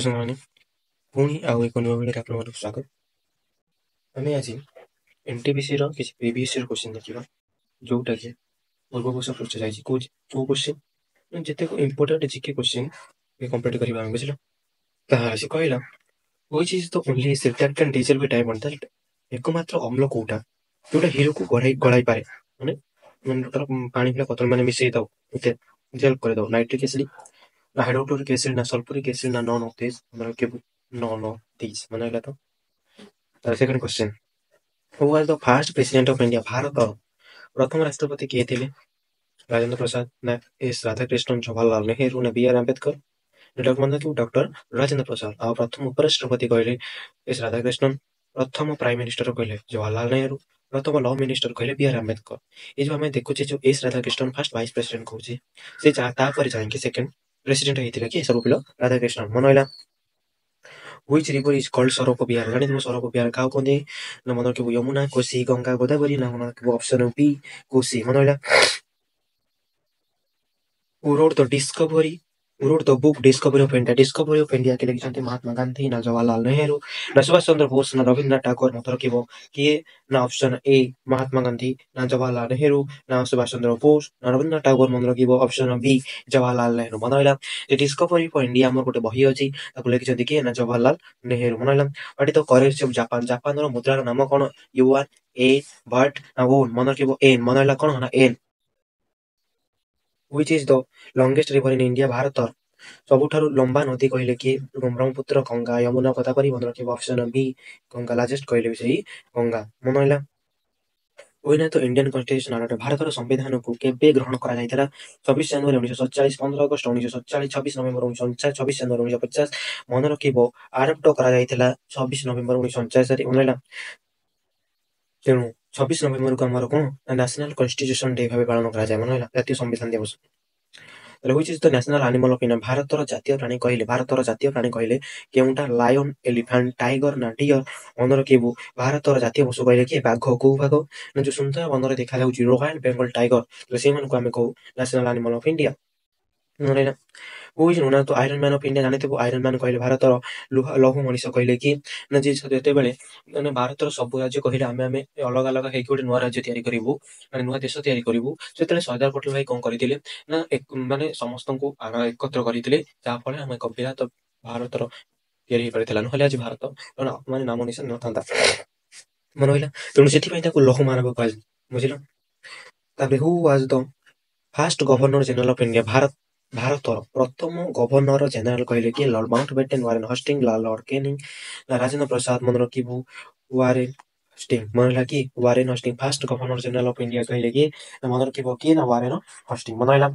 ସାଙ୍ଗମାନେ ପୁଣି ଆଉ ଏକ ନୂଆ ଭିଡ଼ିଓରେ ଆପଣମାନଙ୍କୁ ସ୍ୱାଗତ। ଆମେ ଆଜି ଏନ୍ଟିପିସିର କିଛି ପ୍ରିଭିୟସ୍ ଇୟର୍ କ୍ୱେଶ୍ଚିନ୍ ଦେଖିବା, ଯେଉଁଟାକି ପୂର୍ବବର୍ଷ ପଚାଯାଇଛି। କେଉଁ କ୍ୱେଶ୍ଚିନ୍ ଯେତେକ ଇମ୍ପୋର୍ଟାଣ୍ଟ ଜିକେ କ୍ୱେଶ୍ଚିନ୍ କମ୍ପ୍ଲିଟ୍ କରିବା ଆମେ, ବୁଝିଲ। ତାହା ଆସି କହିଲା, which is the only acid that can dissolve A diamond. ଏକମାତ୍ର ଅମ୍ଳ କୋଉଟା ଯୋଉଟା ହିରୋକୁ ଗଳାଇ ପାରେ, ମାନେ ଟୋଟାଲ ପାଣି ଭଳିଆ ପତଳ ମାନେ ମିଶେଇ ଦଉ, ଡିଜଲ୍ଭ କରିଦଉ। ନାଇଟ୍ରିକ୍ ଏସିଡ୍ ନା ହାଇଡ୍ରୋକ୍ଲୋରିକ୍ ଏସିଡ୍ ନା ସଲଫ୍ୟୁରିକ୍ ଏସିଡ୍ ନା non of this, none of these ମାନେ ହେଲା। ତ second question, who was the first president of India. ଭାରତର ପ୍ରଥମ ରାଷ୍ଟ୍ରପତି କିଏ ଥିଲେ? ରାଜେନ୍ଦ୍ର ପ୍ରସାଦ ନା ଏସ୍ ରାଧାକ୍ରିଷ୍ଣନ୍ ଜବାହରଲାଲ ନେହେରୁ ନା ବି.ଆର୍. ଆମ୍ବେଦକର। ଏଟାକୁ ମନେ ରଖିବୁ, ଡକ୍ଟର ରାଜେନ୍ଦ୍ର ପ୍ରସାଦ। ଆଉ ପ୍ରଥମ ଉପରାଷ୍ଟ୍ରପତି କହିଲେ ଏସ୍ ରାଧାକ୍ରିଷ୍ଣନ୍, ପ୍ରଥମ ପ୍ରାଇମ ମିନିଷ୍ଟର କହିଲେ ଜବାହରଲାଲ ନେହେରୁ, ପ୍ରଥମ ଲ ମିନିଷ୍ଟର କହିଲେ ବି.ଆର୍. ଆମ୍ବେଦକର। ଏ ଯୋଉ ଆମେ ଦେଖୁଛେ, ଯୋଉ S Radhakrishnan first vice president କହୁଛି, ସେ ତାପରେ ଯାଇକି ସେକେଣ୍ଡ ପ୍ରେସିଡେଣ୍ଟ ହେଇଥିଲେ କି ସବୁ ପିଲ ରାଧାକ୍ରିଷ୍ଣନ୍। ମନେ ରହିଲା। Which river is called ସରୋପ Bihar? ଜାଣିଥିବ ସରୋପ ବିହାର କାହାକୁ କୁହନ୍ତି? ନା ମନେ ରଖିବୁ, ଯମୁନା, କୋଶି, ଗଙ୍ଗା, ଗୋଦାବରୀ। ନା ମନେ ରଖିବୁ ଅପସନ ବି କୋଶି। ମନେ ରହିଲା। Who wrote the book Discovery of India? Discovery of India କିଏ ଲେଖିଛନ୍ତି? ମହାତ୍ମା ଗାନ୍ଧୀ ନା ଜବାହରଲାଲ ନେହେରୁ ନା ସୁଭାଷ ଚନ୍ଦ୍ର ବୋଷ ନା ରବୀନ୍ଦ୍ରନାଥ ଟାଗୋର। ମନେ ରଖିବ କିଏ? ନା ଅପସନ ଏ ମହାତ୍ମା ଗାନ୍ଧୀ ନା ଜବାହରଲାଲ ନେହେରୁ ନା ସୁଭାଷ ଚନ୍ଦ୍ର ବୋଷ ନା ରବୀନ୍ଦ୍ରନାଥ ଟାଗୋର। ମନେ ରଖିବ ଅପସନ ବି ଜବାହରଲାଲ ନେହେରୁ। ମନେ ରହିଲା। ଡିସ୍କଭରି ଫର ଇଣ୍ଡିଆ ଆମର ଗୋଟେ ବହି ଅଛି, ତାକୁ ଲେଖିଛନ୍ତି କିଏ? ନା ଜବାହରଲାଲ ନେହେରୁ। ମନେ ରହିଲା। What is the currency of Japan? ଜାପାନର ମୁଦ୍ରାର ନାମ କଣ? ୟୁଆନ, ଏ, ବାଟ ନା ଓନ୍? ମନେ ରଖିବ ଏନ୍। ମନେ ରହିଲା କଣ ନା N. Which is the longest river in India? ଭାରତର ସବୁଠାରୁ ଲମ୍ବା ନଦୀ କହିଲେ କିଏ? ବ୍ରହ୍ମପୁତ୍ର, ଗଙ୍ଗା, ଯମୁନା, ଗୋଦାବରୀ। ମନେ ରଖିବ ଅପସନ ବି ଗଙ୍ଗା। ଲାର୍ଜେଷ୍ଟ କହିଲେ ବି ସେଇ ଗଙ୍ଗା। ମନେ ରହିଲା। When the Indian Constitution adopted? ଭାରତର ସମ୍ବିଧାନକୁ କେବେ ଗ୍ରହଣ କରାଯାଇଥିଲା? 26 ଜାନୁଆରୀ 1947, 15 ଅଗଷ୍ଟ 1947, 26 ନଭେମ୍ବର 1949, 26 ଜାନୁଆରୀ 1950। ମନେ ରଖିବ ଆଡପ୍ଟ କରାଯାଇଥିଲା 26 ନଭେମ୍ବର 1949 ରେ। ମନେ ରହିଲା। ତେଣୁ 26 ନଭେମ୍ବରକୁ ଆମର କଣ ନ୍ୟାସନାଲ କନଷ୍ଟିଟ୍ୟୁସନ ଡେ ଭାବେ ପାଳନ କରାଯାଏ। ମନେ ରହିଲା। ଜାତୀୟ ସମ୍ବିଧାନ ଦିବସ। Which is the national animal of India? ଭାରତର ଜାତୀୟ ପ୍ରାଣୀ କହିଲେ କେଉଁଟା? ଲାୟନ, ଏଲିଫାଣ୍ଟ, ଟାଇଗର ନା ଡିଅର। ମନେ ରଖିବୁ ଭାରତର ଜାତୀୟ ପଶୁ କହିଲେ କିଏ? ବାଘ। କୋଉ ବାଘ? ନା ଯୋଉ ସୁନ୍ଦର ବନରେ ଦେଖାଯାଉଛି ରୟାଲ ବେଙ୍ଗଲ ଟାଇଗର, ସେଇମାନଙ୍କୁ ଆମେ କହୁ ନ୍ୟାସନାଲ ଆନିମଲ ଅଫ ଇଣ୍ଡିଆ। ମନେ ରହିଲା। ହୁ is known as the iron man of India? ଜାଣିଥିବୁ ଆଇରନ୍ ମ୍ୟାନ୍ କହିଲେ ଭାରତର ଲୌହ ମଣିଷ କହିଲେ କି? ନା ଯେତେବେଳେ ମାନେ ଭାରତର ସବୁ ରାଜ୍ୟ କହିଲେ ଆମେ ଅଲଗା ଅଲଗା ହେଇକି ଗୋଟେ ନୂଆ ରାଜ୍ୟ ତିଆରି କରିବୁ, ମାନେ ନୂଆ ଦେଶ ତିଆରି କରିବୁ, ସେତେବେଳେ ସର୍ଦ୍ଦାର ପଟେଲ ଭାଇ କଣ କରିଥିଲେ ନା ମାନେ ସମସ୍ତଙ୍କୁ ଏକତ୍ର କରିଥିଲେ, ଯାହାଫଳରେ ଆମେ ଏକ ବିରାଟ ଭାରତର ତିଆରି ହେଇପାରିଥିଲା। ନହେଲେ ଆଜି ଭାରତ ମାନେ ନାମ ନିଶାନ ନଥାନ୍ତା। ମନେ ରହିଲା। ତେଣୁ ସେଥିପାଇଁ ତାକୁ ଲୌହ ମାନବ କୁହାଯାଏ, ବୁଝିଲ। ତାପରେ who was the first governor general of India? ଭାରତର ପ୍ରଥମ ଗଭର୍ଣ୍ଣର ଜେନେରାଲ କହିଲେ କିଏ? Lord Mountbatten, Warren Hastings, Lord Canning ନା ରାଜେନ୍ଦ୍ର ପ୍ରସାଦ। ମନେ ରଖିବୁ ୱାରେନ ହଷ୍ଟିଙ୍ଗ। ମନେ ରହିଲା କି Warren Hastings. First governor general of India କହିଲେ କିଏ? ମନେ ରଖିବ କିଏ? ନା ୱାରେନ ହଷ୍ଟିଙ୍ଗ। ମନେ ରହିଲା।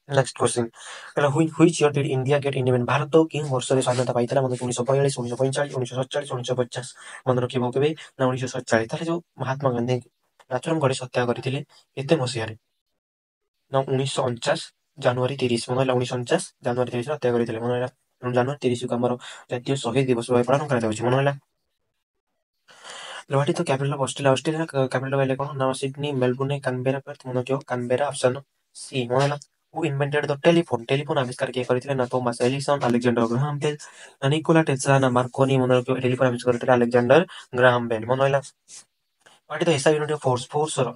ନେକ୍ସଟ କ୍ୱେଶ୍ଚିନ୍ ହେଲା, which year did India get independent? ଭାରତ କେଉଁ ବର୍ଷରେ ସ୍ୱାଧୀନତା ପାଇଥିଲା? ମନେ 1942, 1945, 1947, 1950। ମନେ ରଖିବ କେବେ? ନା 1947। ତାହେଲେ ଯୋଉ ମହାତ୍ମା ଗାନ୍ଧୀ ରାଜରଙ୍ଗରେ ସତ୍ୟା କରିଥିଲେ କେତେ ମସିହାରେ? ନା 1949 ଜାନୁଆରୀ 30। ମନେ ହେଲା। 1949 ଜାନୁଆରୀ 30 ହତ୍ୟା କରିଥିଲେ। ମନେ ହେଲା। ଜାନୁଆରୀ 30କୁ ଆମର ଜାତୀୟ ଶହୀଦ ଦିବସ ଭାବେ ପାଳନ କରାଯାଉଛି। ମନେ ହେଲା। What is the capital of Australia? Australia capital କହିଲେ କଣ? ନା ସିଡନୀ, ମେଲବୋର୍ଣ୍ଣ, କାନବେରା, ପର୍ଥ। ମନେ ରଖିବ କାନବେରା ଅପସନ ସି। ମନେ ହେଲା। Who invented the telephone? Telephone ଆବିଷ୍କାର କିଏ କରିଥିଲେ? ନା ଥୋମାସ ଏଡିସନ, ଆଲେକ୍ସାଣ୍ଡର ଗ୍ରାହାମ ବେଲ ନା ନିକୋଲା ଟେସ୍ଲା ନା ମାର୍କୋନି। ମନେ ରଖିବ ଟେଲିଫୋନ ଆବିଷ୍କାର କରିଥିଲେ ଆଲେକ୍ସାଣ୍ଡର ଗ୍ରାହାମ ବେଲ। ମନେ ରହିଲା। What is the SI unit of force? ଫୋର୍ସର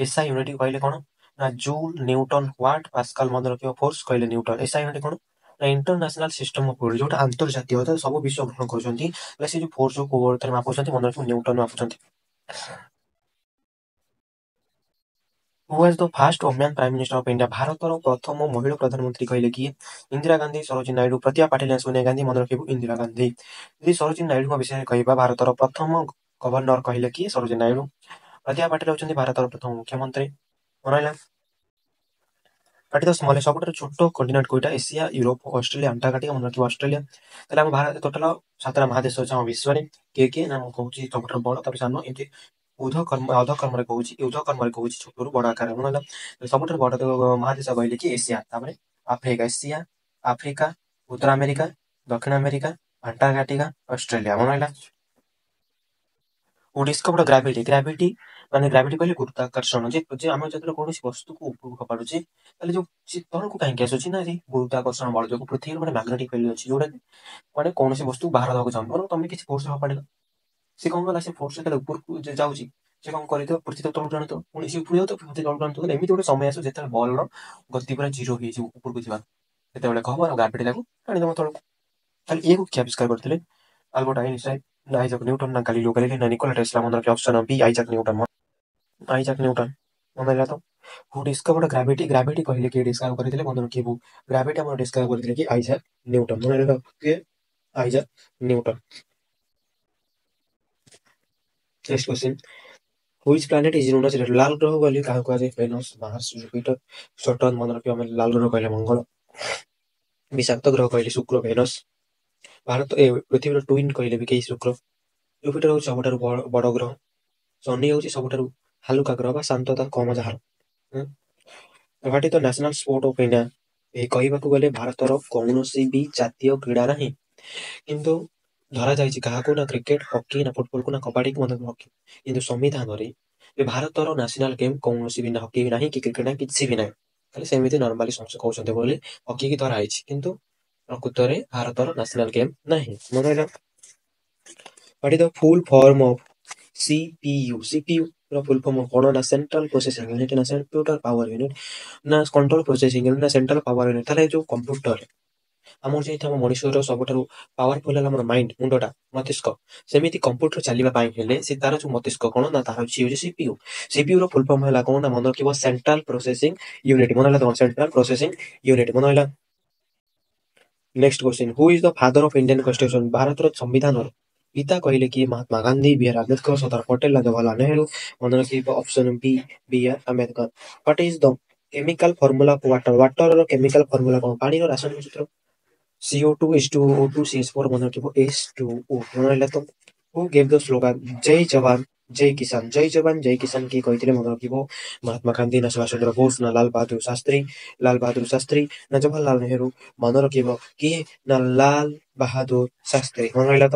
SI unit କହିଲେ କଣ? ନା ଜୁଲ, ନ୍ୟୁଟନ, ୱାଟ, ପାସ୍କାଲ। ମନେ ରଖିବ ଫୋର୍ସ କହିଲେ ନ୍ୟୁଟନ। SI ୟୁନିଟ କଣ? ନା ଇଣ୍ଟରନ୍ୟାସନାଲ ସିଷ୍ଟମ ଅଫ ୱେଟ, ଯୋଉଟା ଆନ୍ତର୍ଜାତୀୟ ସବୁ ବିଶ୍ୱ ଗ୍ରହଣ କରୁଛନ୍ତି, ସେ ଯୋଉ ଫୋର୍ସ କୋଉଥିରେ ମାପୁଛନ୍ତି? ମନେ ରଖିବ Newton ମାପୁଛନ୍ତି। Who was the first woman prime minister of India? ଭାରତର ପ୍ରଥମ ମହିଳା ପ୍ରଧାନମନ୍ତ୍ରୀ କହିଲେ କିଏ? ଇନ୍ଦିରା ଗାନ୍ଧୀ, ସରୋଜିନୀ ନାଇଡୁ, ପ୍ରତିଭା ପାଟିଲ, ସୋନିଆ ଗାନ୍ଧୀ। ମନେ ରଖିବୁ ଇନ୍ଦିରା ଗାନ୍ଧୀ। ଯଦି ସରୋଜିନୀ ନାଇଡୁଙ୍କ ବିଷୟରେ କହିବା, ଭାରତର ପ୍ରଥମ ଗଭର୍ଣ୍ଣର କହିଲେ କିଏ? ସରୋଜିନୀ ନାଇଡୁ। ପ୍ରତିଭା ପାଟିଲ ହେଉଛନ୍ତି ଭାରତର ପ୍ରଥମ ମୁଖ୍ୟମନ୍ତ୍ରୀ। ମନେ ରହିଲା। What is the smallest? ସବୁଠାରୁ ଛୋଟ କଣ୍ଟିନେଣ୍ଟ କୋଉଟା? Asia, Europe, Australia, Antarctica. ମନେ ରଖିବ ଅଷ୍ଟ୍ରେଲିଆ। ତାହେଲେ ଆମ ଭାରତ ଟୋଟାଲ 7ଟା ମହାଦେଶ ଅଛି ଆମ ବିଶ୍ୱରେ। କିଏ ନା ମୁଁ କହୁଛି ସବୁଠାରୁ ବଡ, ତାପରେ ସାନ, ଏମିତି ଅଧକର୍ମରେ କହୁଛି ଛୋଟରୁ ବଡ ଆକାରରେ। ମନେ ହେଲା। ସବୁଠାରୁ ବଡ ମହାଦେଶ କହିଲେ କି ଏସିଆ, ତାପରେ ଆଫ୍ରିକା, ଉତ୍ତର ଆମେରିକା, ଦକ୍ଷିଣ ଆମେରିକା, ଆଣ୍ଟାର୍କଟିକା, ଅଷ୍ଟ୍ରେଲିଆ। ମନେ ହେଲା। Who discovered gravity? ମାନେ ଗ୍ରାଭିଟି କହିଲେ ଗୁରୁତ୍ୱାକର୍ଷଣ ଯେ ଆମେ ଯେତେବେଳେ କୌଣସି ବସ୍ତୁକୁ ଉପରକୁ ଫୋପାଡୁଛେ ତାହେଲେ ଯୋଉ ସେ ତଳକୁ କାହିଁକି ଆସୁଛି ନା ଯେ ଗୁରୁତ୍ୱାକର୍ଷଣ ବଳ ଯୋଗୁଁ ପୃଥିବୀରେ ଗୋଟେ ମ୍ୟାଗ୍ନେଟିକ ଫିଲ୍ଡ ଅଛି ଯୋଉଟା ମାନେ କୌଣସି ବସ୍ତୁ ବାହାର ଦବାକୁ ଚାହୁଁ ବରଂ ତମେ କିଛି ଫୋର୍ସ ଫୋପାଡ଼ିଲ ସେ କଣ କଲା ସେ ଫୋର୍ସ ଯେତେବେଳେ ଉପରକୁ ଯାଉଛି ସେ କଣ କରିଥିବ ପୃଥିବୀ ତଳକୁ ଆଣୁଥିବ ପୁଣି ସେ ଉପରକୁ ଯାଉଥିବ ପୃଥିବୀ ତଳକୁ ଆଣୁଥିବ ଏମିତି ଗୋଟେ ସମୟ ଆସିବ ଯେତେବେଳେ ବଲର ଗତି ପୁରା ଜିରୋ ହେଇଯିବ ଉପରକୁ ଯିବା ସେତେବେଳେ କହବ ଆଉ ଗ୍ରାଭିଟି ତାକୁ ଟାଣିଦବ ତଳକୁ। ତାହେଲେ ଇଏକୁ କିଏ ଆବିଷ୍କାର କରିଥିଲେ? ଆଲବର୍ଟ ଆଇନଷ୍ଟାଇନ ନା ଆଇଜାକ୍ ନ୍ୟୁଟନ ନା ଗାଲିଲିଓ ଗାଲିଲେଇ ନା ନିକୋଲା ଟେସ୍ଲା ମନେ ରଖିବା ଅପସନ ବି ଆଇଜାକ୍ ନ୍ୟୁଟନ। ଆଇଜାକ୍ ନ୍ୟୁଟନ ମନେ ରହିଲା ତ। ହୁ ଡିସ୍କଭର୍ଡ ଗ୍ରାଭିଟି ଗ୍ରାଭିଟି କହିଲେ କିଏ ଡିସ୍କଭର କରିଥିଲେ ମନେ ରଖିବୁ ଗ୍ରାଭିଟି ଆମର ଡିସ୍କଭର କରିଥିଲେ କି ଆଇଜାକ୍ ନ୍ୟୁଟନ ମନେ ରହିଲା କିଏ Isaac Newton. Next question which planet is known as ଲାଲ ଗ୍ରହ ବୋଲି କାହାକୁ କୁହାଯାଏ? ଭେନସ୍ ମାର୍ସ ଜୁପିଟର ସଟର୍ନ ମନେ ରଖିବା ଆମେ ଲାଲ ଗ୍ରହ କହିଲେ ମଙ୍ଗଳ ବିଷାକ୍ତ ଗ୍ରହ କହିଲେ ଶୁକ୍ର ଭେନସ୍ ଭାରତ ପୃଥିବୀର ଟୁଇନ୍ କହିଲେ ବି କେହି ଶୁକ୍ର ଜୁପିଟର ହଉଛି ସବୁଠାରୁ ବଡ ଗ୍ରହ ଶନି ହଉଛି ସବୁଠାରୁ ହାଲୁକା ଗ୍ରହ ବା ଶାନ୍ତତା କମ ଯାହାର। What is the national sport of India? ଏହି କହିବାକୁ ଗଲେ ଭାରତର କୌଣସି ବି ଜାତୀୟ କ୍ରୀଡ଼ା ନାହିଁ କିନ୍ତୁ ଧରାଯାଇଛି କାହାକୁ ନା କ୍ରିକେଟ ହକି ନା ଫୁଟବଲକୁ ନା କବାଡିକୁ ମଧ୍ୟ ହକି କିନ୍ତୁ ସମ୍ବିଧାନରେ ଭାରତର ନ୍ୟାସନାଲ ଗେମ୍ କୌଣସି ବି ହକି ନାହିଁ କି କ୍ରିକେଟ ନାହିଁ କିଛି ବି ନାହିଁ ଖାଲି ସେମିତି ନର୍ମାଲି ସମସ୍ତେ କହୁଛନ୍ତି ବୋଲି ହକି କି ଧରା ହେଇଛି କିନ୍ତୁ ପ୍ରକୃତରେ ଭାରତର ନ୍ୟାସନାଲ ଗେମ୍ ନାହିଁ। ମନେ ରହିଲା what is the full form of CPU? CPU ର ଫୁଲ ଫର୍ମ କଣ ନା ସେଣ୍ଟ୍ରାଲ ପ୍ରୋସେସିଂ ୟୁନିଟ୍ ନା କମ୍ପ୍ୟୁଟର ପାୱାର ୟୁନିଟ୍ ନା କଣ୍ଟ୍ରୋଲ ପ୍ରୋସେସିଂ ୟୁନିଟ୍ ନା ସେଣ୍ଟ୍ରାଲ ପାୱାର ୟୁନିଟ୍। ତାହେଲେ ଯୋଉ କମ୍ପ୍ୟୁଟର ଆମର ଯେହେତୁ ଆମ ମଣିଷର ସବୁଠାରୁ ପାୱାରଫୁଲ ହେଲା ଆମର ମାଇଣ୍ଡ ମୁଣ୍ଡଟା ମସ୍ତିଷ୍କ ସେମିତି କମ୍ପ୍ୟୁଟର ଚାଲିବା ପାଇଁ ହେଲେ ସେ ତାର ଯୋଉ ମସ୍ତିଷ୍କ କଣ ନା ତାର ହେଉଛି CPU। CPU ର ଫୁଲ ଫର୍ମ ହେଲା କଣ ନା ମନେ ରଖିବ ସେଣ୍ଟ୍ରାଲ ପ୍ରୋସେସିଂ ୟୁନିଟ୍ ମନେ ହେଲା ତମ ସେଣ୍ଟ୍ରାଲ ପ୍ରୋସେସିଂ ୟୁନିଟ୍ ମନେ ହେଲା। Next question who is the father of Indian constitution? ଭାରତର ସମ୍ବିଧାନର ପିତା କହିଲେ କି ମହାତ୍ମା ଗାନ୍ଧୀ ବି ଆର୍ ଆମ୍ବେଦକର ସର୍ଦ୍ଦାର ପଟେଲ ନା ଜବାହରଲାଲ ନେହେରୁ ମନେ ରଖିବ option B R Ambedkar. What is the chemical formula of water? ୱାଟରର କେମିକାଲ ଫର୍ମୁଲା କଣ? ପାଣିର ରାସାୟନିକ ସୂତ୍ର CO2 H2O2 CH4 ମନେ ରଖିବ H2O ମନେ ରହିଲା ତ। ହୁ ଗେଭ୍ ଦ ସ୍ଲୋଗାନ ଜୟ ଯବାନ ଜୟ କିଷାନ? ଜୟ ଯବାନ ଜୟ କିଷାନ କିଏ କହିଥିଲେ ମନେ ରଖିବ ମହାତ୍ମା ଗାନ୍ଧୀ ନା ସୁଭାଷ ଚନ୍ଦ୍ର ବୋଷ ନା ଲାଲ ବାହାଦୁର ଶାସ୍ତ୍ରୀ? ଲାଲ ବାହାଦୁର ଶାସ୍ତ୍ରୀ ନା ଜବାହରଲାଲ ନେହେରୁ? ମନେ ରଖିବ କିଏ ନା ଲାଲ ବାହାଦୁର ଶାସ୍ତ୍ରୀ ମନେ ରହିଲା ତ।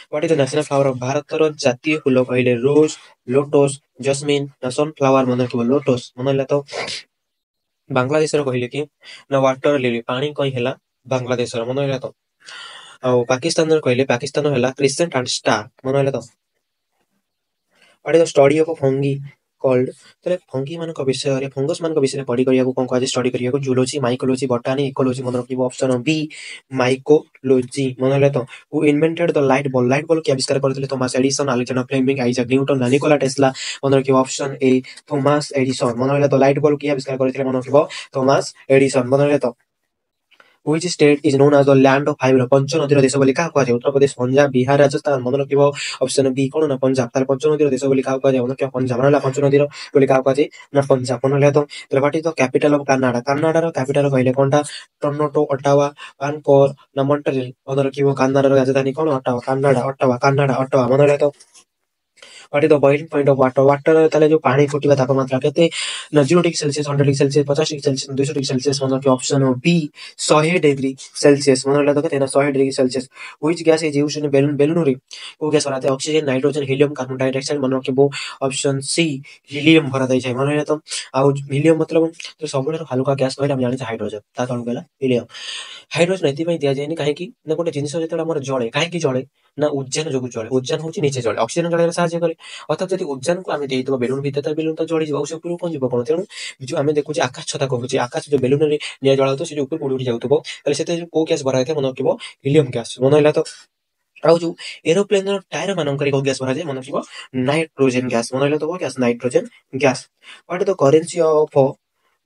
What is the national flower of? ଭାରତର ଜାତୀୟ ଫୁଲ କହିଲେ ରୋଜ ଲୋଟସ ଜସ୍ମିନ ନା ସନଫ୍ଲାୱାର? ମନେ ରଖିବ ଲୋଟସ ମନେ ରହିଲା ତ। ବାଂଲାଦେଶର କହିଲେ କି ନା ୱାଟର ଲିଲି ପାଣି କଇଁ ହେଲା ବାଂଲାଦେଶର ମନେ ରହିଲା ତ। ଆଉ ପାକିସ୍ତାନର କହିଲେ ପାକିସ୍ତାନ ହେଲା କ୍ରିସେଣ୍ଟ ଆଣ୍ଡ ଷ୍ଟାର ମନେ ରହିଲା ତ। What is the study of ଫଙ୍ଗି called? ତାହେଲେ ଫଙ୍ଗି ମାନଙ୍କ ବିଷୟରେ ଫଙ୍ଗସ ମାନଙ୍କ ବିଷୟରେ ପଢି କରିବାକୁ କଣ କୁହାଯାଏ? ଷ୍ଟଡି କରିବାକୁ ଜୁଲୋଜି ମାଇକୋଲୋଜି ବଟାନି ଇକୋଲୋଜି ମନେ ରଖିବ ଅପସନ ବି ମାଇକୋଲୋଜି ମନେ ରହିଲା ତ। Who invented the light bulb? Light bulb କିଏ ଆବିଷ୍କାର କରିଥିଲେ? Thomas Edison Alexander Fleming Isaac Newton ନା ନିକୋଲା ଟେସ୍ଲା? ମନେ ରଖିବ ଅପସନ ଏ ଥୋମାସ ଏଡିସନ ମନେ ରହିଲା ତ। ଲାଇଟ ବଲ୍ବ କିଏ ଆବିଷ୍କାର କରିଥିଲେ? ମନେ ରଖିବ ଥୋମାସ ଏଡିସନ ମନେ ରହିଲା ତ। Which state is known as the land of five? ପଞ୍ଚ ନଦୀର ଦେଶ ବୋଲି କାହା କୁହାଯାଏ? ଉତ୍ତରପ୍ରଦେଶ ପଞ୍ଜାବ ବିହାର ରାଜସ୍ଥାନ ମନେ ରଖିବ ଅପସନ ବି କଣ ନା ପଞ୍ଜାବ। ତାହେଲେ ପଞ୍ଚ ନଦୀର ଦେଶ ବୋଲି କାହା କୁହାଯାଏ? ମନେ ରଖିବ ପଞ୍ଜାବ ମନେ ହେଲା ପଞ୍ଚ ନଦୀର ବୋଲି କାହା କୁହାଯାଏ ନା ପଞ୍ଜାବ ମନେ ହେଲା ତ। ତାହେଲେ what is the capital of Canada? କାନାଡାର କ୍ୟାପିଟାଲ କହିଲେ କଣଟା ଟର୍ଣ୍ଣୋଟୋ ଅଟାୱା ଭାନକୋଭର ନା ମଣ୍ଟ୍ରିଲ୍? ମନେ ରଖିବ କାନାଡାର ରାଜଧାନୀ କଣ Ottawa Canada Ottawa Canada Ottawa ମନେ ରହିଲା ତ। What is the boiling point of water? Water ତାହେଲେ ଯୋଉ ପାଣି ଫୁଟିବା ତାପମାତ୍ରା କେତେ ନା 0 degree Celsius 100 degree Celsius 50 degree Celsius 200 degree Celsius ମନେ ରଖିବ ଅପସନ ବି 100 डिग्री सेल्सियस ମନେ ରହିଲା ତ କେତେ ନା 100 degree Celsius. Which gas is used in ବେଲୁନରେ? କୋଉ ଗ୍ୟାସ ଭରାଥାଏ? Oxygen nitrogen helium carbon dioxide ମନେ ରଖିବ ଅପସନ ସି ହିଲିୟମ ଭରାଯାଇଥାଏ ମନେ ରହିଲା ତ। ଆଉ ହିଲିୟମ ମତଲବ ସବୁଠାରୁ ହାଲୁକା ଗ୍ୟାସ କହିଲେ ଆମେ ଜାଣିଛେ ହାଇଡ୍ରୋଜେନ ତା ତଳକୁ ହେଲା ହିଲିୟମ। ହାଇଡ୍ରୋଜେନ ଏଥିପାଇଁ ଦିଆଯାଏନି କାହିଁକି ନା ଗୋଟେ ଜିନିଷ ଯେତେବେଳେ ଆମର ଜଳେ କାହିଁକି ଜଳେ ନା ଉଜ୍ଜାନ ଯୋଗୁଁ ଜଳେ। ଉଜ୍ଜାନ ହଉଛି ନିଚେ ଜଳେ ଅକ୍ସିଜେନ ଜଳେଇବାରେ ସାହାଯ୍ୟ କରେ ଅର୍ଥାତ୍ ଯଦି ଉଜ୍ଜାନକୁ ଆମେ ଦେଇଥିବା ବେଲୁନ ଭିତରେ ତାର ବେଲୁନ ତ ଜଳିଯିବ ଆଉ ସେ ଉପରକୁ କଣ ଯିବ କଣ। ତେଣୁ ଯୋଉ ଆମେ ଦେଖୁଛେ ଆକାଶ ଛତା କହୁଛେ ଆକାଶ ଯୋଉ ବେଲୁନରେ ନିଆଁ ଜଳାଉଥିବ ସେ ଯୋଉ ଉପରକୁ ଉଡି ଉଡି ଯାଉଥିବ ତାହେଲେ ସେଥିରେ କୋଉ ଗ୍ୟାସ ଭରା ହେଇଥାଏ ମନେ ରଖିବ ହିଲିୟମ ଗ୍ୟାସ ମନେ ହେଲା ତ। ଆଉ ଯୋଉ ଏରୋପ୍ଲେନ ର ଟାୟାର ମାନଙ୍କରେ କୋଉ ଗ୍ୟାସ ଭରାଯାଏ ମନେ ରଖିବ ନାଇଟ୍ରୋଜେନ ଗ୍ୟାସ ମନେ ହେଲା ତ କୋଉ gas nitrogen gas. What is the currency of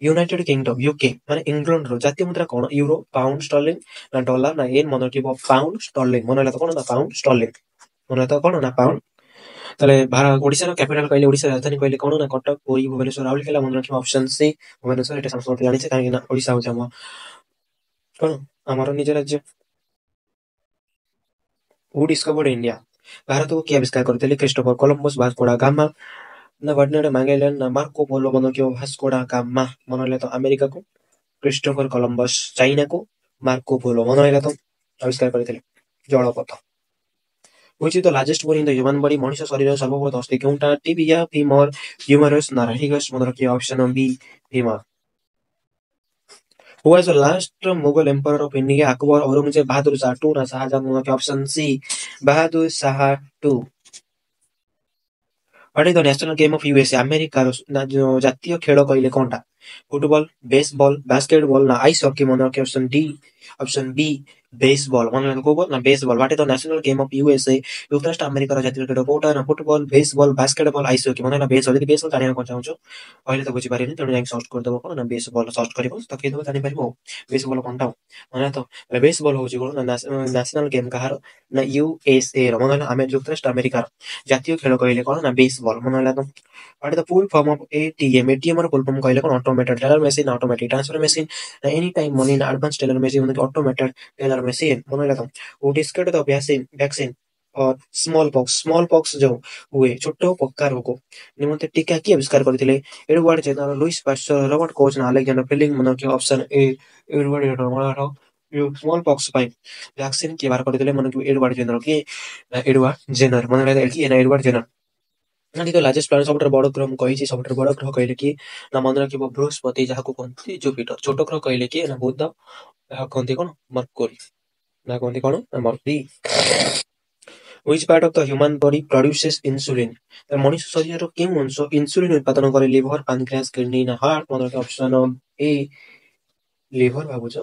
united kingdom UK ମାନେ ଇଂଲଣ୍ଡର ଜାତୀୟ ମୁଦ୍ରା କଣ? ୟୁରୋ ପାଉଣ୍ଡ ଷ୍ଟର୍ଲିଂ ନା ଡଲାର ନା ଏନ୍? ମନେ ରଖିବ ପାଉଣ୍ଡ ଷ୍ଟର୍ଲିଂ ମନେ ହେଲା ତ କଣ ନା ପାଉଣ୍ଡ ଷ୍ଟର୍ଲିଂ ମନେ ହେଲା ତ କଣ ନା ପାଉଣ୍ଡ। ତାହେଲେ ଓଡିଶାର କ୍ୟାପିଟାଲ କହିଲେ ଓଡିଶାର ରାଜଧାନୀ କହିଲେ କଣ ନା କଟକ ପୁରୀ ଭୁବନେଶ୍ୱର ରାଉରକେଲା ମନେ ରଖିବ ଅପସନ ସି ଭୁବନେଶ୍ୱର। ଏଟା ସମସ୍ତେ ଜାଣିଛେ କାହିଁକି ନା ଓଡିଶା ହଉଛି ଆମ କଣ ଆମର ନିଜ ରାଜ୍ୟ। ହୁ ଡିସ୍କଭର୍ଡ ଇଣ୍ଡିଆ? ଭାରତକୁ କିଏ ଆବିଷ୍କାର କରିଥିଲେ? କ୍ରିଷ୍ଟୋଫର କଲମ୍ବସ ଭାସ୍କୋଡା ଗାମା ନା ବର୍ଡିନାଡ ମାଗେଲାନ ନା ମାର୍କୋ ପୋଲୋ? ମନେ ରଖିବ ଭାସ୍କୋଡା ଗାମା ମନେ ରହିଲା ତ। ଆମେରିକାକୁ କ୍ରିଷ୍ଟୋଫର କଲମ୍ବସ ଚାଇନାକୁ ମାର୍କୋ ପୋଲୋ ମନେ ରହିଲା ତ ଆବିଷ୍କାର କରିଥିଲେ ଜଳପଥ। Which is the largest bone in the human body? ମଣିଷ ଶରୀରର ସର୍ବବୃହତ ଅସ୍ଥି କେଉଁଟା? ଟିବିଆ, ଫିମର, ହ୍ୟୁମରସ୍ ନା ରାହିଗସ୍? ମନେ ରଖିବା option B femur. Who was the last Mughal emperor of India? Akbar, Aurangzeb, Bahadur Shah 2 na Shahjahan? मने रखिए option C Bahadur Shah 2। What is the national game of USA? ଆମେରିକାର ଜାତୀୟ ଖେଳ କହିଲେ କଣଟା? ଫୁଟବଲ, ବେସବଲ, ବାସ୍କେଟବଲ ନା ice hockey? ମନେ ରଖିଏ option D option ବି baseball. ମନେ ରଖିଏ କୋଉ ବଲ ନା baseball. What is the national game of USA? ଯୁକ୍ତରାଷ୍ଟ୍ର ଆମେରିକାର ଜାତୀୟ ଖେଳ କୋଉଟା? ନା football, baseball, basketball, ice hockey. ମନେ ହେଲା ବେସବଲ। ଯଦି ବେସବଲ ଜାଣିବାକୁ କଣ ଚାହୁଁଛ କହିଲେ ତ ବୁଝିପାରିବେନି, ତେଣୁ ଯାଇକି ସର୍ଚ୍ଚ କରିଦେବ କଣ ନା ବେସବଲ ସର୍ଚ୍ଚ କରିବ ତକେଇଦବ ଜାଣିପାରିବ ଆଉ ବେସବଲ କଣଟା ଆଉ। ମନେ ତ ବେସବଲ ହଉଛି କଣ ନା ନ୍ୟାସନାଲ ଗେମ୍ କାହାର? ନା ୟୁଏସଏ ର। ମନେ ହେଲା ଆମେ ଯୁକ୍ତରାଷ୍ଟ୍ର ଆମେରିକାର ଜାତୀୟ ଖେଳ କହିଲେ କଣ ନା ବେସବଲ। ମନେ ହେଲା ତ What is the full form of ATM? ATM ର full form କହିଲେ କଣ? Automated teller machine, automatic transfer machine, any time money in advance teller machine, ମାନେ automated teller machine। ମନେ ହେଲା ତ who discovered the vaccine or small pox ଯୋଉ ହୁଏ ଛୋଟ ପକ୍କା ରୋଗ ନିମନ୍ତେ ଟୀକା କିଏ ଆବିଷ୍କାର କରିଥିଲେ? Edward Jenner, Louis Pasteur, Robert Koch ନା ଆଲେକ୍ଜାଣ୍ଡର ଫ୍ଲେମିଂ? ମନେ ରଖିବ option A Edward Jenner. Smallpox ପାଇଁ ଭ୍ୟାକ୍ସିନ କିଏ ବାହାର କରିଥିଲେ? ମନେ ରଖିବ ଏଡୱାର୍ଡ ଜେନର। କିଏ? Edward Jenner. ମନେ ରହିଲା କିଏ ନା ଏଡୱାର୍ଡ ଜେନର। ଜାଣିଛ ଲାର୍ଜେଷ୍ଟ ପ୍ଲାନେଟ ସବୁଠାରୁ ବଡ ଗ୍ରହ ମୁଁ କହିଛି ସବୁଠାରୁ ବଡ ଗ୍ରହ କହିଲେ କିଏ? ନା ମନେ ରଖିବ ବୃହସ୍ପତି ଯାହାକୁ କହନ୍ତି ଜୁପିଟର। ଛୋଟ ଗ୍ରହ କହିଲେ କିଏ? ନା ବୁଧ ଯାହାକୁ କହନ୍ତି କଣ? ମର୍କୁରୀ। ନା କହନ୍ତି କଣ? ନା Mercury. Which part of the human body produces insulin? ମଣିଷ ଶରୀରର କେଉଁ ଅଂଶ ଇନ୍ସୁଲିନ ଉତ୍ପାଦନ କରେ? ଲିଭର, ପାନକ୍ରିଆସ, କିଡନୀ ନା ହାର୍ଟ? ମନେ ରଖିବ ଅପସନ ଏ ଲିଭର ଭାବୁଛ?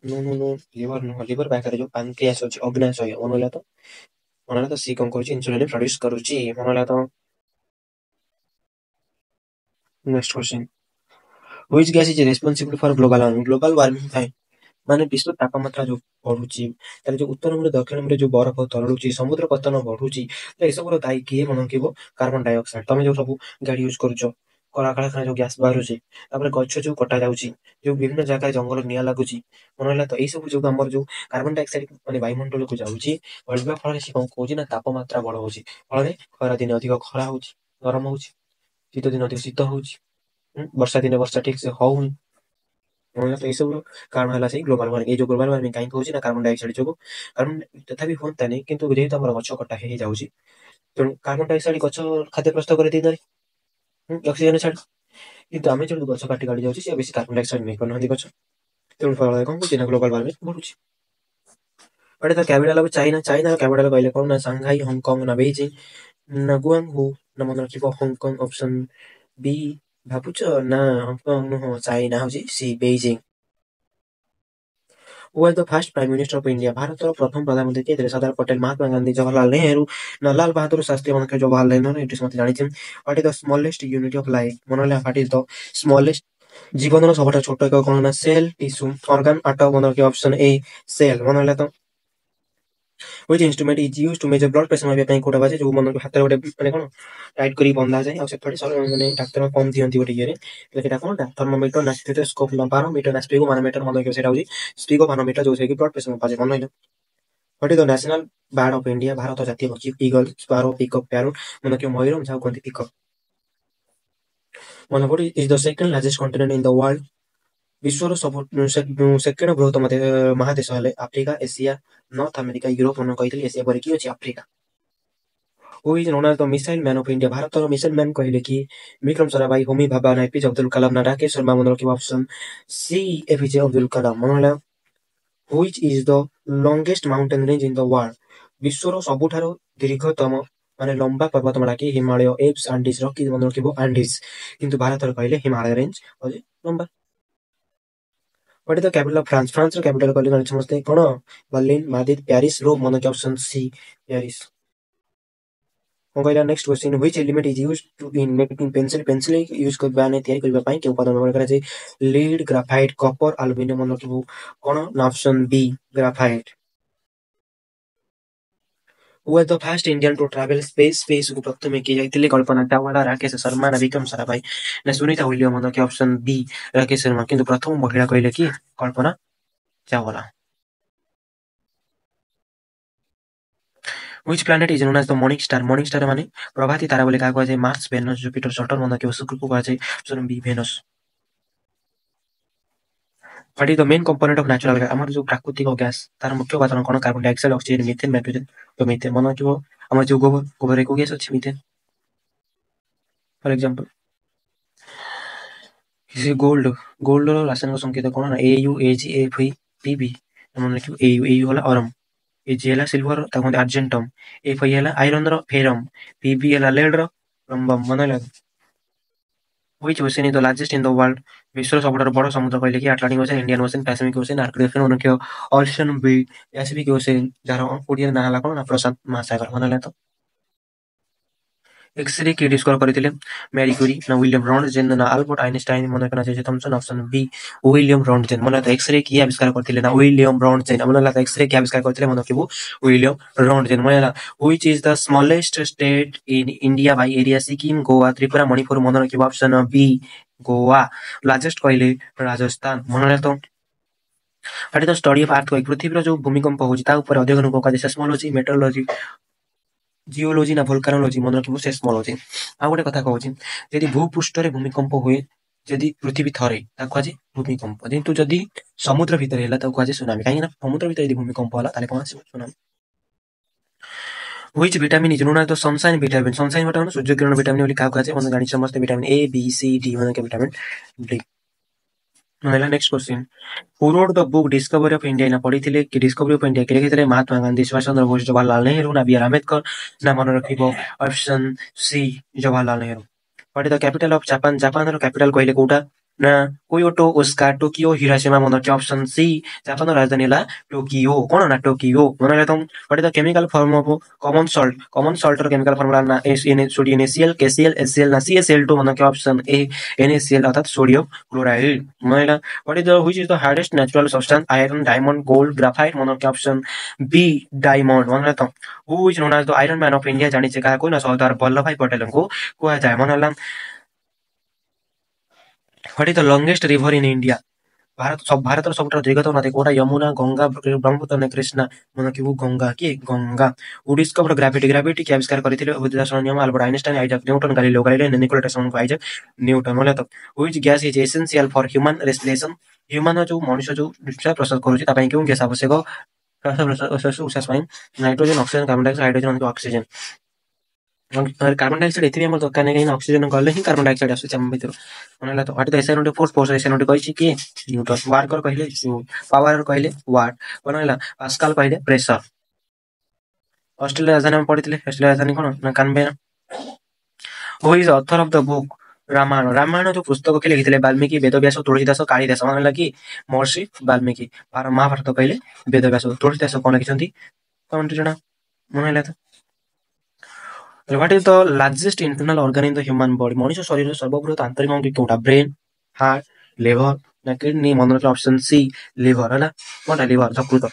नो ଲିଭର ନୁହଁ, ଲିଭର ପାଖରେ ଯୋଉ ପାନକ୍ରିଆସ ଅଛି ଅଗ୍ନାଶୟ। ମନେ ହେଲା ତ ସି କଣ କରୁଛି? ଇନ୍ସୁଲିନ ପ୍ରଡ୍ୟୁସ କରୁଛି। ମନେ ହେଲା ତ next question. Which gas is responsible for global warming? Global warming ପାଇଁ ମାନେ ବିଶ୍ୱ ତାପମାତ୍ରା ଯୋଉ ବଢୁଛି, ତାହେଲେ ଯୋଉ ଉତ୍ତର ମେରୁ ଦକ୍ଷିଣ ମେରୁ ଯୋଉ ବରଫ ତରଳୁଛି, ସମୁଦ୍ର ପତନ ବଢୁଛି, ତ ଏସବୁର ଦାୟୀ କିଏ? ମନେ ରଖିବ କାର୍ବନ ଡାଇଅକ୍ସାଇଡ। ତମେ ଯୋଉ ସବୁ ଗାଡି ୟୁଜ କରୁଛ, କଳକାରଖାନା ଯୋଉ ଗ୍ୟାସ ବାହାରୁଛି, ତାପରେ ଗଛ ଯୋଉ କଟା ଯାଉଛି, ଯୋଉ ବିଭିନ୍ନ ଜାଗାରେ ଜଙ୍ଗଲ ନିଆଁ ଲାଗୁଛି, ମନେ ହେଲା ତ ଏଇ ସବୁ ଯୋଗୁ ଆମର ଯୋଉ କାର୍ବନ ଡାଇଅକ୍ସାଇଡ ମାନେ ବାୟୁମଣ୍ଡଳକୁ ଯାଉଛି, ବଢିବା ଫଳରେ ସେ କଣ କହୁଛି ନା ତାପମାତ୍ରା ବଢଉଛି। ଫଳରେ ଖରା ଦିନେ ଅଧିକ ଖରା ହଉଛି, ଗରମ ହଉଛି, ଶୀତ ଦିନ ଅଧିକ ଶୀତ ହଉଛି, ବର୍ଷା ଦିନେ ବର୍ଷା ଠିକ ସେ ହଉନି। ଏଇ ସବୁ କାରଣ ହେଲା ସେଇ ଗ୍ଲୋବାଲ ୱାର୍ମିଂ। ଏଇ ଯୋଉ ଗ୍ଲୋବାଲ ୱାର୍ମିଂ କାହିଁକି ହଉଛି ନା କାର୍ବନ ଡାଇଅକ୍ସାଇଡ ଯୋଗୁ। କାରଣ ତଥାପି ହୁଅନ୍ତାନି, କିନ୍ତୁ ଯେହେତୁ ଆମର ଗଛ କଟା ହେଇଯାଉଛି, ତେଣୁ କାର୍ବନ ଡାଇଅକ୍ସାଇଡ ଗଛ ଖାଦ୍ୟ ପ୍ରସ୍ତୁତ କରି ଦେଇଥାଏ, ଅକ୍ସିଜେନ ଛାଡେ। କିନ୍ତୁ ଆମେ ଯୋଉ ଗଛ କାଟି କାଟି ଯାଉଛି, ସେ ବେଶୀ କାର୍ବନ ଡାଇଅକ୍ସାଇଡ ନେଇ ପାରୁନାହାନ୍ତି ଗଛ, ତେଣୁ ଫଳରେ କଣ ହଉଛି ନା ଗ୍ଲୋବାଲ ୱାର୍ମିଂ ବଢୁଛି। But the capital of China? ଚାଇନାର କ୍ୟାପିଟାଲ କହିଲେ କଣ? ନା ସାଂଘାଇ, ହଂକଂ ନା ବେଇଜିଂ ନା ଗୁଆଙ୍ଗୁ? ନା ମନେ ରଖିବ ହଂକଂ ଅପସନ ବି ଭାବୁଛ? ନା ହଂକଂ ନୁହଁ, ଚାଇନା ହଉଛି C Beijing. Who was the first prime minister of India? ଭାରତର ପ୍ରଥମ ପ୍ରଧାନମନ୍ତ୍ରୀ କିଏ ଥିଲେ? ସର୍ଦ୍ଦାର ପଟେଲ, ମହାତ୍ମା ଗାନ୍ଧୀ, ଜବାହରଲାଲ ନେହେରୁ ନା ଲାଲ ବାହାଦୁର ଶାସ୍ତ୍ରୀ? ମନେ ରଖିବ ଜବାହରଲାଲ ନେହେରୁ। ଏଠି ସମସ୍ତେ ଜାଣିଛନ୍ତି। What is the smallest unit of life? ମନେ ହେଲା what is the smallest ଜୀବନର ସବୁଠାରୁ ଛୋଟ ଏକକ କଣ? ନା ସେଲ, ଟିସ୍ୟୁ, ଅର୍ଗାନ, ଆଟମ? ମନେ ରଖିବ ଅପସନ ଏ ସେଲ। ମନେ ହେଲା ତ which instrument is used to measure blood pressure? ମାପିବା ପାଇଁ କୋଉଟା ବାଜେ? ଯୋଉ ମନେ ହାତରେ ଗୋଟେ ମାନେ କଣ ଟାଇଟ୍ କରି ବନ୍ଧା ଯାଏ, ଆଉ ସେପଟେ ମାନେ ଡାକ୍ତର କମ ଦିଅନ୍ତି ଗୋଟେ ଇଏରେ, ସେଇଟା କଣଟା? ଥର୍ମୋମିଟର ନା ଷ୍ଟେଥୋସ୍କୋପ ନା ବାରୋମିଟର ନା ସ୍ପିଗୋମାନୋମିଟର? ମନେ ରଖିବ ସେଇଟା ହଉଛି ସ୍ପିଗୋମାନୋମିଟର, ଯୋଉଥିରେ କି ବ୍ଲଡ ପ୍ରେସର ମପାଯାଏ। ମନେ ରହିଲା। What is the national bird of India? Bharat ଜାତୀୟ ପକ୍ଷୀ ଇଗଲ, ସ୍ପାରୋ, ପିକକ୍, ପ୍ୟାରୋଟ? ମନେ ରଖିବ ମୟୂର ଯାହାକୁ କୁହନ୍ତି ପିକକ୍। ମନେ what is the second largest continent in the world? ବିଶ୍ୱର ସବୁ ସେକେଣ୍ଡ ବୃହତ୍ତମ ମହାଦେଶ ହେଲେ Africa, Asia, north America, Europe? ମନେ କହିଥିଲି ଏସିଆ ପରେ କିଏ ଅଛି? Africa. Who is known as the missile man of India? ଭାରତର ମିସାଇଲ ମ୍ୟାନ କହିଲେ କି? ବିକ୍ରମ ସାରାଭାଇ, ହୋମି ଭାବା ନା ଏପିଜେ ଅବଦୁଲ କଲାମ ନା ରାକେଶ ଶର୍ମା? ମନେ ରଖିବ option C APJ Abdul Kalam. ମନେ ହେଲା। Which is the longest mountain range in the world? ବିଶ୍ୱର ସବୁଠାରୁ ଦୀର୍ଘତମ ମାନେ ଲମ୍ବା ପର୍ବତମାଳା କି? ହିମାଳୟ, ଏପ୍ସ, ଆଣ୍ଡିଜ? ରକି ମନେ ରଖିବ ଆଣ୍ଡିଜ, କିନ୍ତୁ ଭାରତରେ କହିଲେ ହିମାଳୟ ରେଞ୍ଜ ହଉଛି ଲମ୍ବା। What is the capital of France? ଫ୍ରାନ୍ସର କ୍ୟାପିଟାଲ କହିଲେ ଜାଣିଛ ସମସ୍ତେ କଣ? Berlin, Madrid, Paris, Rome? ମନେ ରଖିବ ଅପସନ ସି ପ୍ୟାରିସ। କଣ କହିଲା next question? which element is used to in making pencil? Pencil use କରିବା ମାନେ ତିଆରି କରିବା ପାଇଁ କେଉଁ ଉପାଦାନ ବ୍ୟବହାର କରାଯାଏ? ଲିଡ୍, ଗ୍ରାଫାଇଟ, କପର, ଆଲୁମିନିୟମ? ମନେ ରଖିବୁ କଣ? ନା option B graphite. Who was the first Indian to travel space? Space କୁ ପ୍ରଥମେ କିଏ ଯାଇଥିଲେ? କଳ୍ପନା ଚାୱଲା, ରାକେଶ ଶର୍ମା ନା ବିକ୍ରମ ସାରାଭାଇ ନା ସୁନିତା ୱିଲିୟମ? ମନେ ରଖିବ ଅପସନ ବି ରାକେଶ ଶର୍ମା, କିନ୍ତୁ ପ୍ରଥମ ମହିଳା କହିଲେ କିଏ? Kalpana Chawla. Which planet is known as the morning star? morning star ମାନେ ପ୍ରଭାତୀ ତାରା ବୋଲି କାହା କୁହାଯାଏ? Mars, Venus, Jupiter, Saturn? ମନେ ରଖିବ ଶୁକ୍ରକୁ କୁହାଯାଏ option B Venus. What is the main component of natural gas? ଆମର ଯୋଉ ପ୍ରାକୃତିକ ଗ୍ୟାସ୍ ତାର ମୁଖ୍ୟ ଉପାଦାନ କଣ? Carbon dioxide, oxygen, methane, nitrogen. ତ ମିଥେନ ମନେ ରଖିବ। ଆମର ଯୋଉ ଗୋବରରେ କୋଉ ଗ୍ୟାସ୍ ଅଛି? ମିଥେନ। ଫର ଏକ୍ସାମ୍ପଲ ଗୋଲ୍ଡର ରାସାୟନିକ ସଂକେତ କଣ? ନା AU, AG, FePb। ମନେ ରଖିବ। AU ହେଲା ଅରମ, AG ହେଲା ସିଲଭର, ତାକୁ କୁହନ୍ତି ଆର୍ଜେଣ୍ଟମ। Fe ହେଲା ଆଇରନର ଫେରମ, Pb ହେଲା ଲେଡର ରମ୍ବମ। ମନେ ହେଲା? Which ocean is the largest in the world? विश्व सबुठारु बड़ समुद्र कहले कि Atlantic ocean, Indian ocean, Pacific ocean, Arctic ocean. मन रखियो ओशन बी पैसिफिक ओशन, जार ओडिया ना हला कोन ना प्रशांत महासागर। मन होला तो एक्सरे की डिस्कवर करथिले? मैरी क्यूरी ना विलियम रॉन्टजेन ना अल्बर्ट आइंस्टाइन। मन रखना चाहिए Thomson. Option B William Roentgen. मन तो एक्सरे की आविष्कार करथिले? ना विलियम रॉन्टजेन। मन होला एक्सरे की आविष्कार करथिले? मन रखिबो विलियम रॉन्टजेन। मन होला which is the smallest state in India by area? Sikkim, Goa, Tripura, Manipur. मन रखिबो ऑप्शन बी गोवा। लार्जेस्ट कहले राजस्थान। मन होला तो what is the study of earthquake? पृथ्वीर जो भूमिकंप होची ता ऊपर अध्ययन को कहै सेस्मोलॉजी, मेट्रोलॉजी, जियोलॉजी ना वोल्कानोलॉजी। मन रखिबो सेस्मोलॉजी। आ गोटे कथा कहूची, यदि भूपृष्ठ रे भूमिकंप हुए, यदि पृथ्वी थरे ताको आज भूमिकंप, किंतु यदि समुद्र भीतर हैला ताको आज सुनामी। काहे ना समुद्र भीतर यदि भूमिकंप होला ताले कोन tsunami. Which vitamin is known as the sunshine vitamin? Sunshine vitamin Surya Kiran vitamin बोली काहा कहै? मन जानि समस्त vitamin A, B, C, D। मन के विटामिन D। महिला next question, who wrote the book discovery of India? ना पढ़िथिले कि डिस्कवरी ऑफ इंडिया के लिखिथिले? महात्मा गांधी, सुभाष चंद्र बोस, जवाहरलाल नेहरू ना बी आर आंबेडकर। ना मन रखिबो option C Jawaharlal Nehru. What is the capital of Japan? Japan रो कैपिटल कहले कोटा? ना कोयोटो, ओस्का, टोकियो, हिरोशिमा। मन रखियो ऑप्शन सी जापान रो राजधानी ला टोकियो। कोन ना टोकियो। मन रहतो what is the chemical form of common salt? Common salt रो केमिकल फॉर्मूला ना सोडियम NaCl, KCl, HCl ना CaCl2। मन के ऑप्शन ए NaCl अर्थात सोडियम क्लोराइड। महिला what is the which is the hardest natural substance? Iron, diamond, gold, graphite. मन के option B diamond. मन रहतो who is known as the iron man of India? जानि छै का? कोइ ना सरदार वल्लभ भाई पटेल को कोआ जाय। मन होला what is the longest river in India? Bharat सबुठारु दीर्घतम नदी कोटा? यमुना, गंगा, ब्रह्मपुत्र ना कृष्णा। मन के गंगा की Ganga. Who discovered gravity? Gravity के आविष्कार करथिले? विद्युताकर्षण नियम Albert Einstein, Isaac Newton, Galileo Galilei, Nikola Tesla. Isaac Newton. बोले तो which gas is essential for human respiration? Human जो मनुष्य जो निश्चय प्रसाद करूची ता पई केउ गैस आवश्यक? श्वास पई nitrogen, oxygen, carbon dioxide, hydrogen, oxygen. Carbon dioxide एथि हमर दरकार नै, ऑक्सीजन गले ही कार्बन डाइऑक्साइड आसुची हम भितर। मनला तो what is the SI force? Force SI कहिछि कि न्यूटन। वर्कर कहले जूल, पावर कहले वाट। बनला पास्कल कहले प्रेशर। ऑस्ट्रेलिया राजधानी हम पढ़िथिले? ऑस्ट्रेलिया राजधानी कोन ना Canberra. Who is author of the book Ramayana? Ramayana जो पुस्तक के लिखिथिले? वाल्मीकि, वेदव्यास, तुलसीदास, कालिदास। मनला कि महर्षि वाल्मीकि। महाभारत कहले वेदव्यास, तुलसीदास कोन लिखिसंती? कोन जणा मनला तो what is the largest internal organ in the human body? मनुष्य शरीर सर्वबृहत आंतरिक अंग कोटा? ब्रेन, हार्ट, लिवर ना किडनी। मन रखियो ऑप्शन सी लिवर। हला कोनटा लिवर जकृत।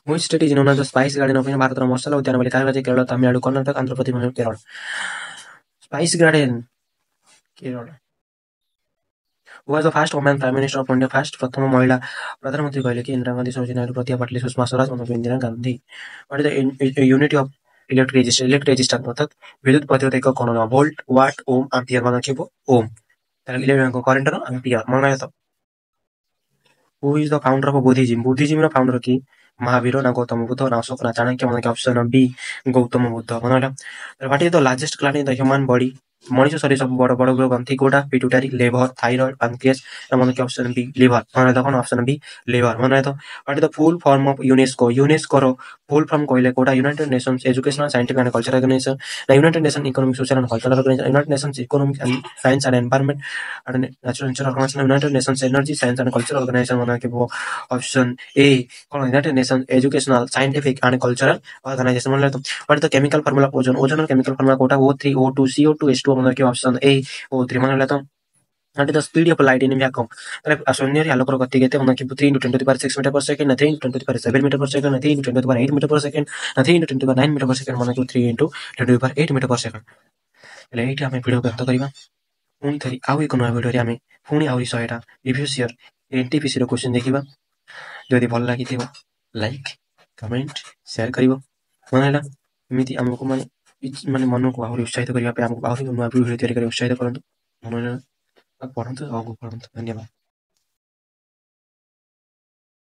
Which state is known as the spice garden of India? Bharat रो मसाला उद्यान बोली काहा कहै? Kerala, Tamil Nadu, Karnataka, Andhra Pradesh, Kerala. Spice garden Kerala. Who was the first woman prime minister of India? First प्रथम महिला प्रधानमंत्री कहले कि इंदिरा गांधी, सरोजिनी नायडू, प्रतिभा पाटिल, सुषमा स्वराज। मतलब Indira Gandhi. What is the unit of electric resistance? Electric resistance अर्थात विद्युत प्रतिरोध एকক कोन? वोल्ट, वाट, ओम, एम्पियर। मन रखिबो ओम। तार इलेक्ट्रिक करंट रो एम्पियर। मन रहतो who is the founder of Buddhism? Buddhism रो फाउंडर की? महावीर ना गौतम बुद्ध ना अशोक ना चाणक्य। मन के ऑप्शन बी गौतम बुद्ध। मन होला what is the largest gland in the human body? मनुष्य शरीर सब बड़ बड़ ग्रंथि कोटा? Pituitary, liver, thyroid, pancreas. मन के ऑप्शन बी लिवर। मन रहतो कोन ऑप्शन बी लिवर। मन रहतो what is the full form of UNESCO? UNESCO रो फुल फॉर्म कहले कोटा? United Nations Educational, Scientific and Cultural Organization ना United Nation Economic, Social and Cultural Organization? United Nations Economic and Science and Environment and Natural Resource Organization? United Nations Energy, Science and Cultural Organization. मन के option A कोन? United Nation Educational, Scientific and Cultural Organization. मन रहतो what is the chemical formula of ozone? Ozone रो chemical formula कोटा? O3 O2 CO2 H2O। मन के option ए O3। मन रहतो what is the speed of light in vacuum? तले शून्य रे आलोक रो गति केते? मन के 3 × 10⁶ मीटर पर सेकंड, 3 × 10⁷ मीटर पर सेकंड, 3 × 10⁸ मीटर पर सेकंड, 3 × 10⁹ मीटर पर सेकंड। मन के 3 × 10⁸ मीटर पर सेकंड। ले एठी हम वीडियो अंत करिबा। पुणी थरी आउ एक नया वीडियो रे हम पुणी आउरी 100टा प्रीवियस ईयर एनटीपीसी रो क्वेश्चन देखिबा। जदि भल लागिथिबो लाइक, कमेंट, शेयर करिवो। मन हैला एमिति हमको माने मन को आउरी उत्साहित करिवा पे हमको आउरी नया वीडियो तयारी करिवा उत्साहित करंतु। मन हैला पढन्तु आगु पढन्तु। धन्यवाद।